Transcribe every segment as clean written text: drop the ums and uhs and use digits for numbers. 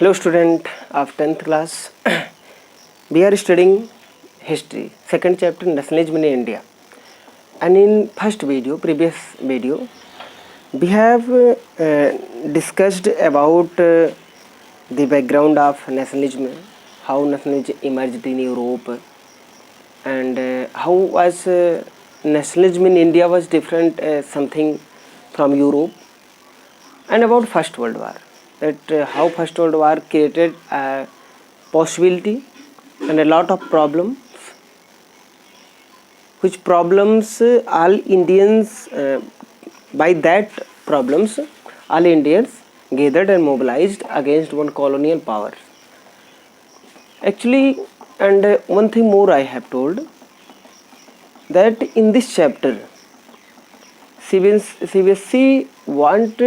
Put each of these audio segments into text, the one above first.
Hello student of 10th class. We are studying history, second chapter nationalism in India. And in previous video, we have discussed about the background of nationalism, how nationalism emerged in Europe, and how was nationalism in India was different something from Europe, and about First World War, that how First World War created a possibility and a lot of problems, which problems all Indians, by that problems all Indians gathered and mobilized against one colonial power. Actually, and one thing more I have told, that in this chapter CBSE want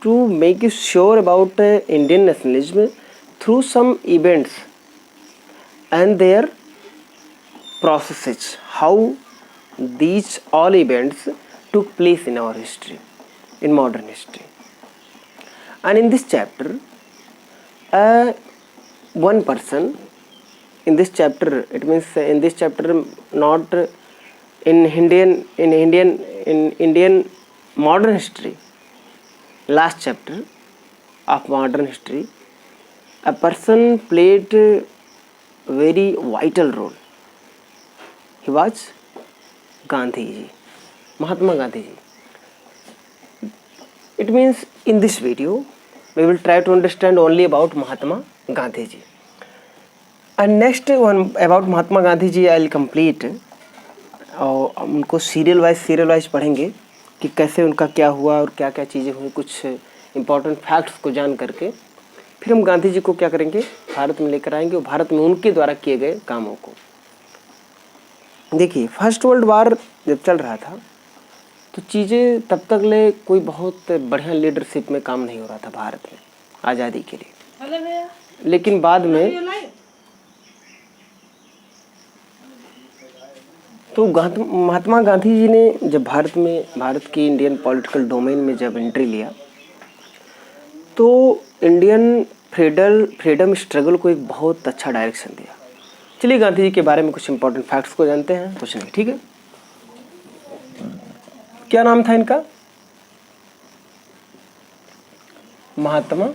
to make you sure about Indian nationalism through some events and their processes, how these all events took place in our history, in modern history. And in this chapter, one person in this chapter, it means in this chapter, not in Indian modern history, last chapter of modern history, a person played a very vital role. He was Gandhi ji, Mahatma Gandhi ji. It means in this video we will try to understand only about Mahatma Gandhi ji, and next one about Mahatma Gandhi ji I will complete, और उनको serial wise पढ़ेंगे कि कैसे उनका क्या हुआ और क्या क्या चीज़ें हुई, कुछ इम्पोर्टेंट फैक्ट्स को जान करके फिर हम गांधी जी को क्या करेंगे, भारत में लेकर आएंगे और भारत में उनके द्वारा किए गए कामों को। देखिए, फर्स्ट वर्ल्ड वार जब चल रहा था तो चीज़ें तब तक ले कोई बहुत बढ़िया लीडरशिप में काम नहीं हो रहा था भारत में आज़ादी के लिए, लेकिन बाद में तो महात्मा गांधी जी ने जब भारत की इंडियन पॉलिटिकल डोमेन में जब एंट्री लिया तो इंडियन फ्रीडम स्ट्रगल को एक बहुत अच्छा डायरेक्शन दिया। चलिए गांधी जी के बारे में कुछ इंपॉर्टेंट फैक्ट्स को जानते हैं, कुछ नहीं, ठीक है। क्या नाम था इनका? महात्मा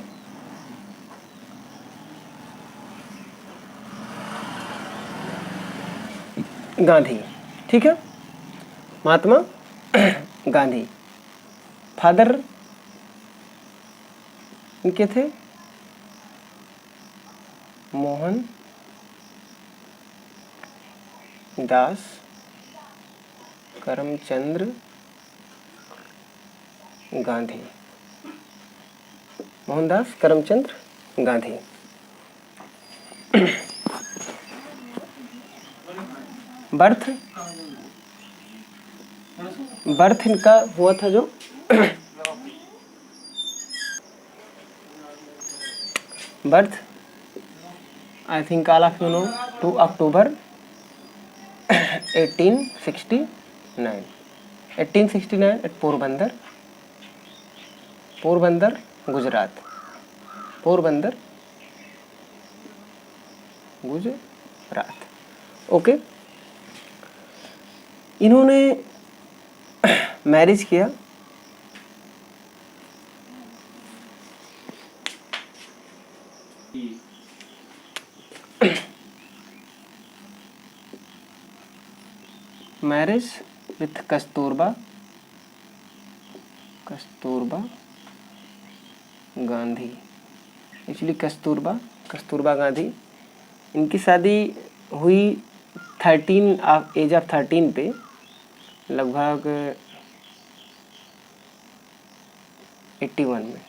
गांधी, ठीक है, महात्मा गांधी। फादर इनके थे मोहन दास करमचंद्र गांधी, मोहनदास करमचंद्र गांधी। बर्थ इनका हुआ था जो birth I think all of you know 2 October 1869 at Porbandar Gujarat, okay. इन्होंने मैरिज किया marriage with Kasturba Gandhi. Actually Kasturba Gandhi, इनकी शादी हुई एज ऑफ 13 पे, लगभग 81 में,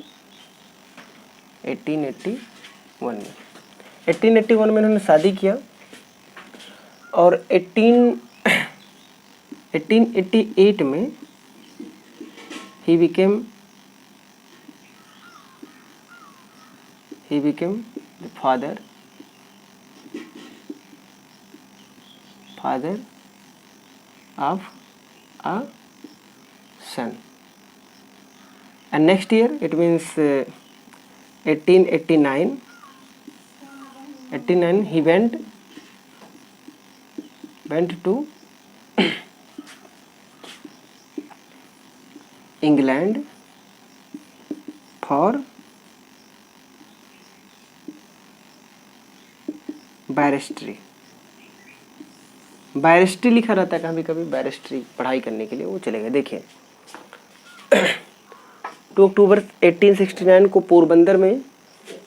1881 में इन्होंने शादी किया और 1888 में he became the father of a son, and next year, it means 1889 he went to England for बैरिस्ट्री लिखा रहता है कभी कभी, बैरिस्ट्री पढ़ाई करने के लिए वो चले गए। देखिए 2 अक्टूबर 1869 को पोरबंदर में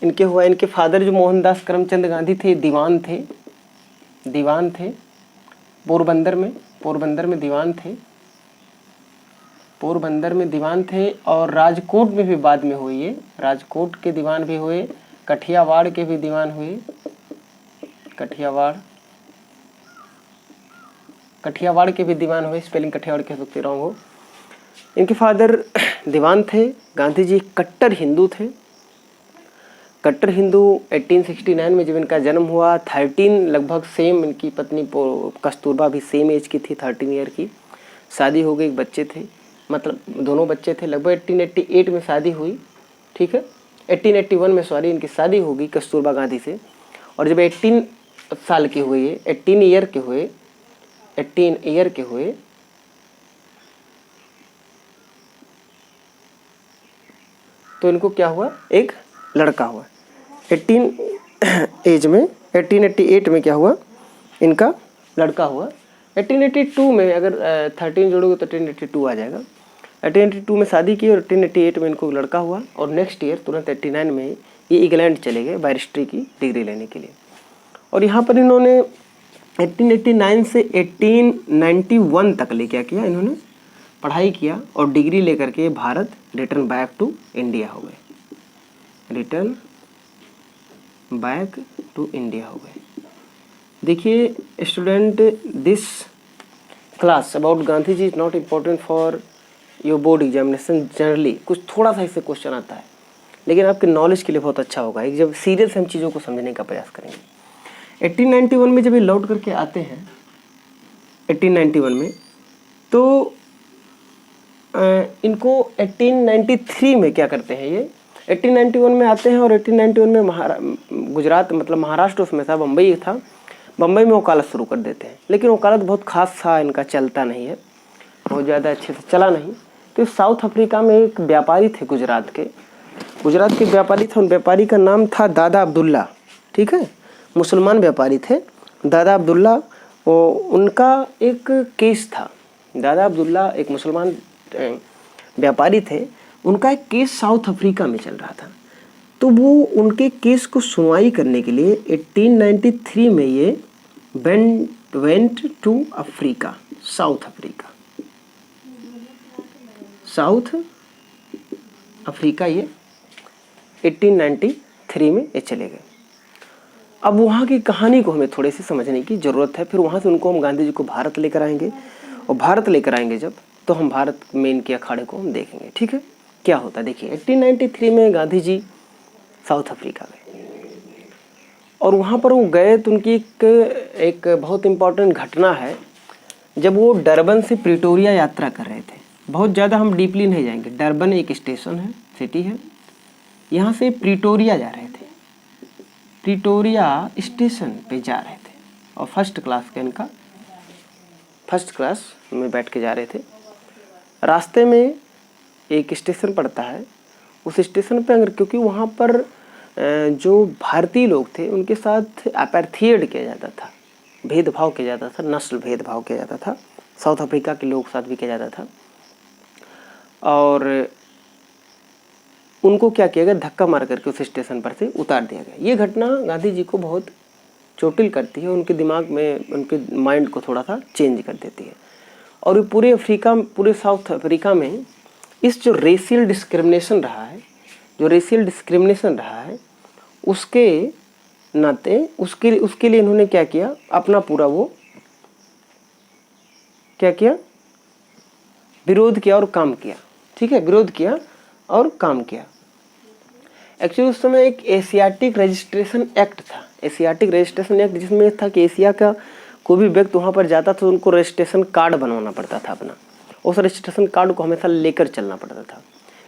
इनके हुआ। इनके फादर जो मोहनदास करमचंद गांधी थे, दीवान थे पोरबंदर में दीवान थे। और राजकोट में भी बाद में हुए, ये राजकोट के दीवान भी हुए, कठियावाड़ के भी दीवान हुए, कठियावाड़ के भी दीवान हुए, स्पेलिंग कठियावाड़ कह सकते रॉन्ग हो। इनके फादर दीवान थे। गांधी जी कट्टर हिंदू थे, 1869 में जब इनका जन्म हुआ 13 लगभग सेम, इनकी पत्नी कस्तूरबा भी सेम एज की थी, 13 ईयर की। शादी हो गई, एक बच्चे थे, मतलब दोनों बच्चे थे। लगभग 1888 में शादी हुई, ठीक है, 1881 में सॉरी इनकी शादी हो गई कस्तूरबा गांधी से। और जब 18 साल के हुए, ये 18 ईयर के हुए तो इनको क्या हुआ, एक लड़का हुआ। 1888 में क्या हुआ, इनका लड़का हुआ। 1882 में अगर 13 जोड़ोगे तो 1882 आ जाएगा। 1882 में शादी की और 1888 में इनको लड़का हुआ। और नेक्स्ट ईयर तुरंत 89 में ये इंग्लैंड चले गए बैरिस्ट्री की डिग्री लेने के लिए। और यहाँ पर इन्होंने 1889 से 1891 तक ले क्या किया, इन्होंने पढ़ाई किया और डिग्री लेकर के Bharat return back to India हो गए, देखिए student, this class about Gandhi ji is not important for your board examination generally. कुछ थोड़ा सा इससे क्वेश्चन आता है, लेकिन आपके नॉलेज के लिए बहुत अच्छा होगा जब सीरियस हम चीज़ों को समझने का प्रयास करेंगे। 1891 में जब ये लौट करके आते हैं 1891 में, तो इनको 1893 में क्या करते हैं, ये 1891 में आते हैं और 1891 में गुजरात मतलब महाराष्ट्र उसमें था, बम्बई था, बम्बई में वकालत शुरू कर देते हैं। लेकिन वकालत बहुत खास था, इनका चलता नहीं है, बहुत ज़्यादा अच्छे से चला नहीं। तो साउथ अफ्रीका में एक व्यापारी थे गुजरात के व्यापारी थे। उन व्यापारी का नाम था दादा अब्दुल्ला, ठीक है, मुसलमान व्यापारी थे दादा अब्दुल्ला। उनका एक केस था, दादा अब्दुल्ला एक मुसलमान व्यापारी थे, उनका एक केस साउथ अफ्रीका में चल रहा था। तो वो उनके केस को सुनवाई करने के लिए 1893 में ये went to Africa, South Africa ये 1893 में ये चले गए। अब वहाँ की कहानी को हमें थोड़ी सी समझने की ज़रूरत है। फिर वहाँ से उनको हम गांधी जी को भारत लेकर आएंगे, और भारत लेकर आएंगे जब, तो हम भारत में इनके अखाड़े को हम देखेंगे, ठीक है, क्या होता है। देखिए 1893 में गांधी जी साउथ अफ्रीका गए, और वहाँ पर वो गए तो उनकी एक बहुत इम्पॉर्टेंट घटना है। जब वो डरबन से प्रिटोरिया यात्रा कर रहे थे, बहुत ज़्यादा हम डीपली नहीं जाएंगे, डरबन एक स्टेशन है, सिटी है, यहाँ से प्रिटोरिया जा रहे थे, प्रिटोरिया स्टेशन पे जा रहे थे। और फर्स्ट क्लास में बैठ के जा रहे थे। रास्ते में एक स्टेशन पड़ता है, उस स्टेशन पे अगर, क्योंकि वहाँ पर जो भारतीय लोग थे उनके साथ अपार्थाइड किया जाता था, भेदभाव किया जाता था, नस्ल भेदभाव किया जाता था, साउथ अफ्रीका के लोग साथ भी किया जाता था। और उनको क्या किया गया, धक्का मार करके उस स्टेशन पर से उतार दिया गया। ये घटना गांधी जी को बहुत चोटिल करती है, उनके दिमाग में, उनके माइंड को थोड़ा सा चेंज कर देती है। और पूरे साउथ अफ्रीका में इस जो रेशियल डिस्क्रिमिनेशन रहा है, उसके नाते उसके लिए इन्होंने क्या किया, अपना पूरा वो क्या किया, विरोध किया और काम किया, ठीक है, विरोध किया और काम किया। एक्चुअली उस समय एक एशियाटिक रजिस्ट्रेशन एक्ट था, जिसमें था कि एशिया का कोई भी व्यक्ति वहाँ पर जाता तो उनको रजिस्ट्रेशन कार्ड बनवाना पड़ता था अपना, उस रजिस्ट्रेशन कार्ड को हमेशा लेकर चलना पड़ता था।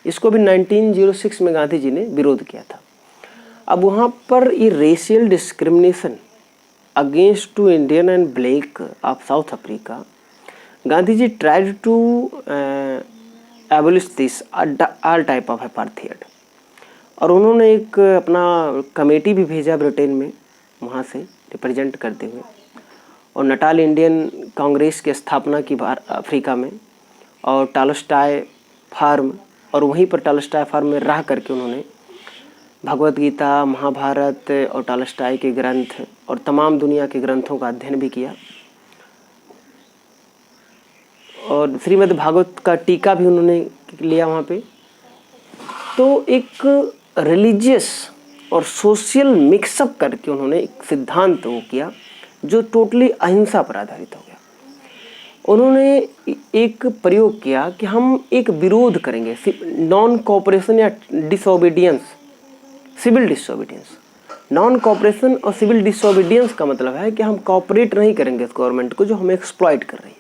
इसको भी 1906 में गांधी जी ने विरोध किया था। अब वहाँ पर ये racial discrimination against to Indian and black of South Africa, Gandhi ji tried to abolish this all type of apartheid. और उन्होंने एक अपना कमेटी भी भेजा ब्रिटेन में, वहाँ से रिप्रेजेंट करते हुए, और नटाल इंडियन कांग्रेस की स्थापना की अफ्रीका में, और टॉलस्टॉय फार्म, और वहीं पर टॉलस्टॉय फार्म में रह करके उन्होंने भगवत गीता, महाभारत और टॉलस्टॉय के ग्रंथ और तमाम दुनिया के ग्रंथों का अध्ययन भी किया, और श्रीमद् भागवत का टीका भी उन्होंने लिया वहाँ पे। तो एक रिलीजियस और सोशल मिक्सअप करके उन्होंने एक सिद्धांत वो किया जो टोटली अहिंसा पर आधारित हो गया। उन्होंने एक प्रयोग किया कि हम एक विरोध करेंगे, नॉन कोऑपरेशन या disobedience, civil disobedience. Non cooperation और सिविल डिसओबीडियंस का मतलब है कि हम कोऑपरेट नहीं करेंगे इस गवर्नमेंट को जो हमें एक्सप्लॉइट कर रही है।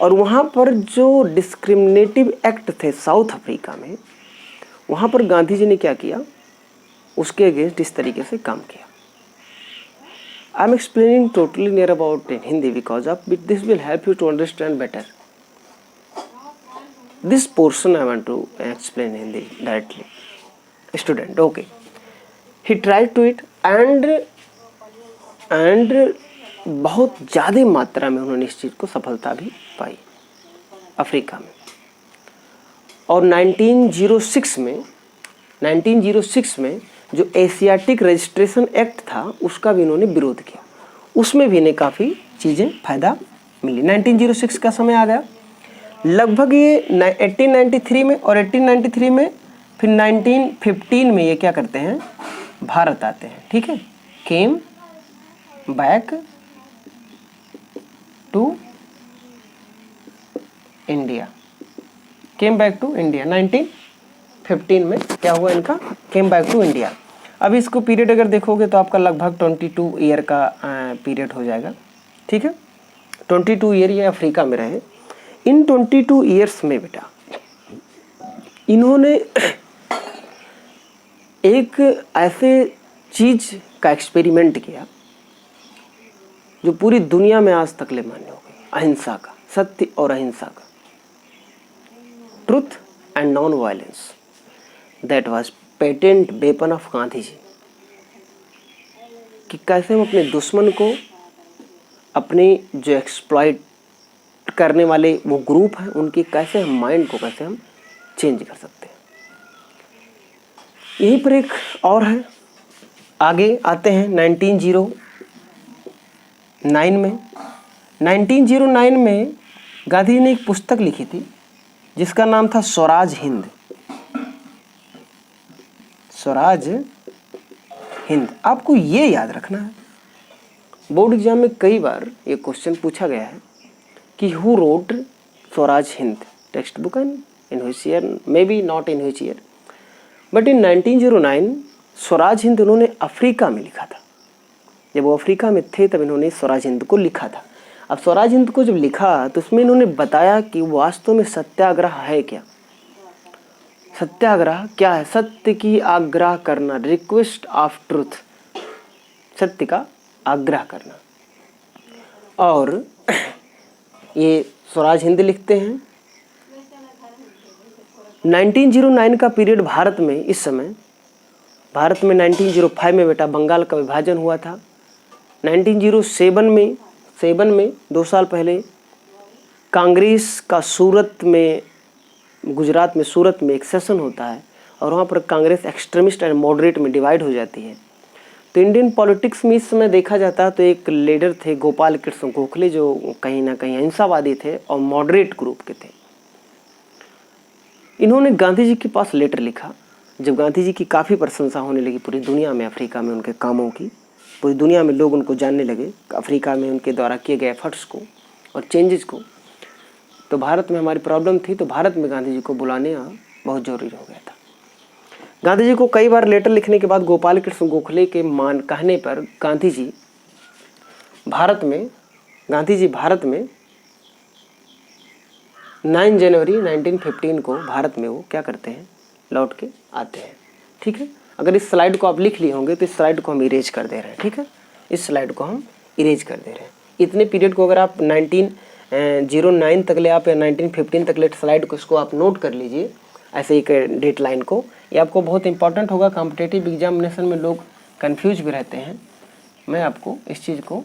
और वहाँ पर जो डिस्क्रिमिनेटिव एक्ट थे साउथ अफ्रीका में, वहाँ पर गांधी जी ने क्या किया, उसके अगेंस्ट इस तरीके से काम किया। I am explaining totally near about in Hindi because of this will help you to understand better this portion. I want to explain Hindi directly student. Okay, he tried to it and बहुत ज़्यादा मात्रा में उन्होंने इस चीज़ को सफलता भी पाई अफ्रीका में। और 1906 में जो एशियाटिक रजिस्ट्रेशन एक्ट था उसका भी इन्होंने विरोध किया, उसमें भी इन्हें काफ़ी चीज़ें फ़ायदा मिली। 1906 का समय आ गया, लगभग ये 1893 में, और 1893 में फिर 1915 में ये क्या करते हैं, भारत आते हैं। ठीक है, came back to India, came back to India. 1915 में क्या हुआ इनका, केम बैक टू इंडिया। अब इसको पीरियड अगर देखोगे तो आपका लगभग 22 ईयर का पीरियड हो जाएगा। ठीक है, 22 ईयर ये अफ्रीका में रहे। इन 22 ईयर्स में बेटा इन्होंने एक ऐसे चीज का एक्सपेरिमेंट किया जो पूरी दुनिया में आज तक ले मान्य हो गई, अहिंसा का, सत्य और अहिंसा का, truth and non violence. That was patent weapon of Gandhi ji, कि कैसे हम अपने दुश्मन को, अपने जो एक्सप्लॉइट करने वाले वो ग्रुप हैं, उनकी कैसे हम माइंड को कैसे हम चेंज कर सकते हैं। यहीं पर एक और है, आगे आते हैं 1909 में। 1909 में गांधी ने एक पुस्तक लिखी थी जिसका नाम था स्वराज हिंद। स्वराज हिंद, आपको ये याद रखना है, बोर्ड एग्जाम में कई बार ये क्वेश्चन पूछा गया है कि who wrote Swaraj Hind, text book and in which year, may be not in which year, but in 1909 Swaraj Hind उन्होंने अफ्रीका में लिखा था। जब वो अफ्रीका में थे तब इन्होंने स्वराज हिंद को लिखा था। अब स्वराज हिंद को जब लिखा तो उसमें इन्होंने बताया कि वास्तव में सत्याग्रह है क्या। सत्याग्रह क्या है, सत्य की आग्रह करना, रिक्वेस्ट ऑफ ट्रूथ, सत्य का आग्रह करना। और ये स्वराज हिंद लिखते हैं। 1909 का पीरियड भारत में, इस समय भारत में 1905 में बेटा बंगाल का विभाजन हुआ था। 1907 में 2 साल पहले कांग्रेस का सूरत में, गुजरात में सूरत में एक सेशन होता है और वहाँ पर कांग्रेस एक्सट्रीमिस्ट एंड मॉडरेट में डिवाइड हो जाती है। तो इंडियन पॉलिटिक्स में इस समय देखा जाता है तो एक लीडर थे गोपाल कृष्ण गोखले, जो कहीं ना कहीं अहिंसावादी थे और मॉडरेट ग्रुप के थे। इन्होंने गांधी जी के पास लेटर लिखा। जब गांधी जी की काफ़ी प्रशंसा होने लगी पूरी दुनिया में, अफ्रीका में उनके कामों की, पूरी दुनिया में लोग उनको जानने लगे, अफ्रीका में उनके द्वारा किए गए एफर्ट्स को और चेंजेस को, तो भारत में हमारी प्रॉब्लम थी, तो भारत में गांधी जी को बुलाने बहुत जरूरी हो गया था। गांधी जी को कई बार लेटर लिखने के बाद गोपाल कृष्ण गोखले के कहने पर गांधी जी भारत में 9 जनवरी 1915 को भारत में वो क्या करते हैं, लौट के आते हैं। ठीक है, अगर इस स्लाइड को आप लिख लिए होंगे तो इस स्लाइड को हम इरेज कर दे रहे हैं, ठीक है, इस स्लाइड को हम इरेज कर दे रहे हैं। इतने पीरियड को अगर आप 1909 तक ले आप या 1915 तक ले स्लाइड को इसको आप नोट कर लीजिए, ऐसे एक डेट लाइन को, ये आपको बहुत इंपॉर्टेंट होगा। कॉम्पिटेटिव एग्जामिनेशन में लोग कंफ्यूज भी रहते हैं। मैं आपको इस चीज़ को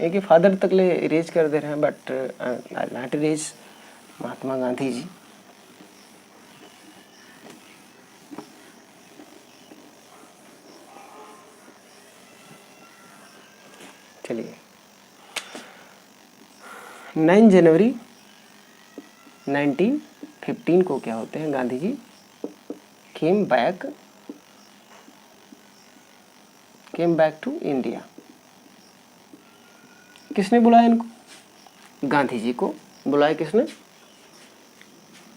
एक ही फादर तक ले इरेज कर दे रहे हैं, but not erase Mahatma Gandhi ji. चलिए 9 जनवरी 1915 को क्या होते हैं, गांधी जी केम बैक टू इंडिया। किसने बुलाया इनको? गांधी जी को बुलाया किसने?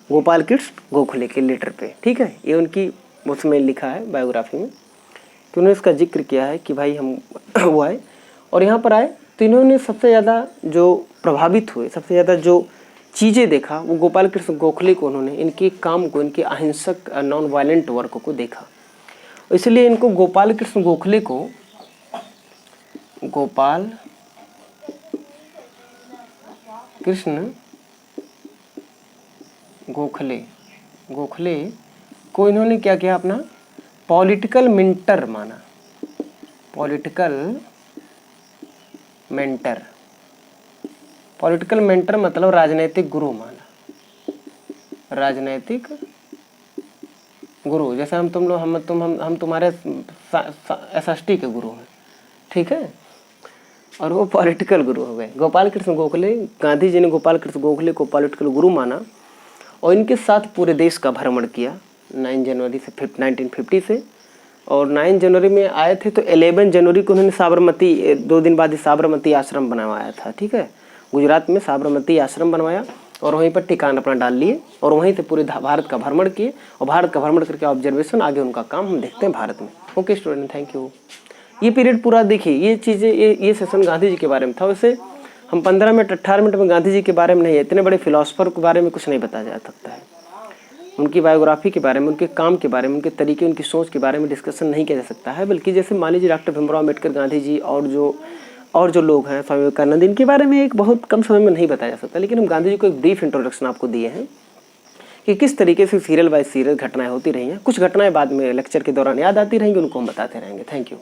गोपाल कृष्ण गोखले के लेटर पे, ठीक है। ये उनकी उसमें लिखा है बायोग्राफी में कि उन्होंने इसका जिक्र किया है कि भाई हम वो आए और यहाँ पर आए तो इन्होंने सबसे ज़्यादा जो प्रभावित हुए, सबसे ज़्यादा जो चीज़ें देखा वो गोपाल कृष्ण गोखले को, उन्होंने इनके काम को, इनके अहिंसक नॉन वायलेंट वर्क को देखा। इसलिए इनको गोपाल कृष्ण गोखले को गोपाल कृष्ण गोखले को इन्होंने क्या किया, अपना पॉलिटिकल मेंटर माना। पॉलिटिकल मेंटर मतलब राजनैतिक गुरु माना। राजनैतिक गुरु, जैसे हम तुम्हारे SST के गुरु हैं, ठीक है, और वो पॉलिटिकल गुरु हो गए। गोपाल कृष्ण गोखले, गांधी जी ने गोपाल कृष्ण गोखले को पॉलिटिकल गुरु माना और इनके साथ पूरे देश का भ्रमण किया 9 जनवरी से 1950 से। और 9 जनवरी में आए थे तो 11 जनवरी को उन्होंने साबरमती, 2 दिन बाद ही साबरमती आश्रम बनवाया था, ठीक है, गुजरात में साबरमती आश्रम बनवाया और वहीं पर ठिकाना अपना डाल लिए और वहीं से पूरे भारत का भ्रमण किए और भारत का भ्रमण करके ऑब्जर्वेशन, आगे उनका काम हम देखते हैं भारत में। Okay student, thank you. ये पीरियड पूरा देखिए, ये चीज़ें, ये सेशन गांधी जी के बारे में था। वैसे हम 15 मिनट 18 मिनट में गांधी जी के बारे में नहीं, इतने बड़े फिलोसफर के बारे में कुछ नहीं बताया जा सकता है। उनकी बायोग्राफी के बारे में, उनके काम के बारे में, उनके तरीके, उनकी सोच के बारे में डिस्कशन नहीं किया जा सकता है। बल्कि जैसे मान लीजिए डॉक्टर भीमराव अम्बेडकर, गांधी जी और जो लोग हैं, स्वामी विवेकानंद, इनके बारे में एक बहुत कम समय में नहीं बताया जा सकता। लेकिन हम गांधी जी को एक ब्रीफ इंट्रोडक्शन आपको दिए हैं कि किस तरीके से सीरियल बाय सीरियल घटनाएं होती रही हैं। कुछ घटनाएं बाद में लेक्चर के दौरान याद आती रहेंगी, उनको हम बताते रहेंगे। Thank you.